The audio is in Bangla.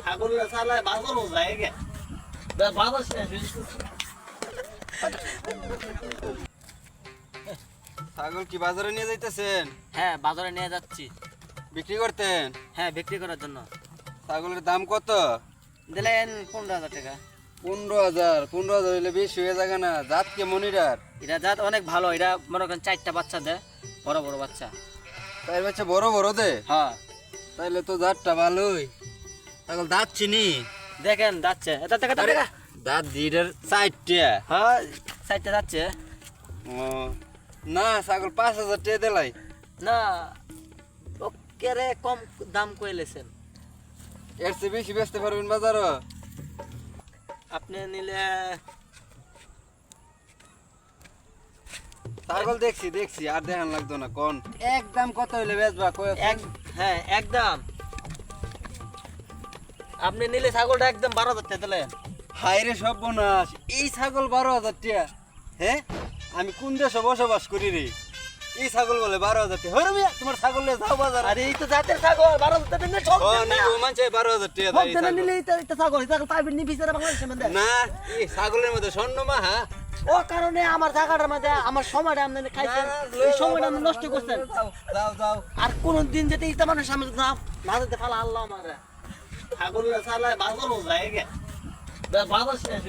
ছাগলের চালায় বাজারও যায় গে বাজার শেষ ছাগল কি বাজারে নিয়ে যাইতেছেন? হ্যাঁ বাজারে নিয়ে যাচ্ছি বিক্রি করতেন? হ্যাঁ বিক্রি করার জন্য। ছাগলের দাম কত? দিলেন 15,000 টাকা। 15,000? 15,000 হইলে বেশি হয়ে যাবে না? জাত কেমন এটার? এটা জাত অনেক ভালো, এটা মনে করেন 4টা বাচ্চা দেয়, বড় বড় বাচ্চা। তাই বাচ্চা বড় বড় দে? হ্যাঁ তাইলে তো জাতটা ভালোই। ছাগল দাঁত চিনি দেখেন যাচ্ছে, এটা টাকা টাকা। দাঁত দিটার 4টা? হ্যাঁ 4টা যাচ্ছে। ও না, ছাগল 5,000 টাকা দিলাই। না ওকে রে, কম দাম কইলেছেন। এর চেয়ে বেশি বেচতে পারবেন বাজারও? আপনি নিলে ছাগল দেখছি দেখছি, আর দেখান লাগতো না। কোন একদম কত হইলে বেচবা? হ্যাঁ একদম। আপনি নিলে ছাগলটা একদম 12,000 টাকা দিলেন। হায়রে সর্বনাশ, এই ছাগল 12,000 টাকা? হ্যাঁ, আমি কোন দেশে বসবাস করি রে? এই ছাগল বলে 12,000 টাকা? হরে মিয়া, তোমার ছাগল নিয়ে যাও বাজার। আরে এই তো জাতের ছাগল, 12,000 টাকা দিলে সব ও দেন না, না। ও মানছে 12,000 টাকা সব দেয় এই দেন ছাগল। নিলে এটা ছাগল, এই ছাগল পাইবেন নি বিচারা বাংলাদেশের মধ্যে। না, এই ছাগলের মধ্যে স্বর্ণ মাহা। ও কারণে আমার জায়গাটার মধ্যে আমার সময়টা আপনি খাইছেন, এই সময়টা আপনি নষ্ট করছেন। যাও যাও যাও। আর কোন দিন যেতে ইটা মানুষ সামনে না না যেতে ফালা আল্লাহ আমারে ছাগলের চালায় বাজারও যায় গে বাজার শেষ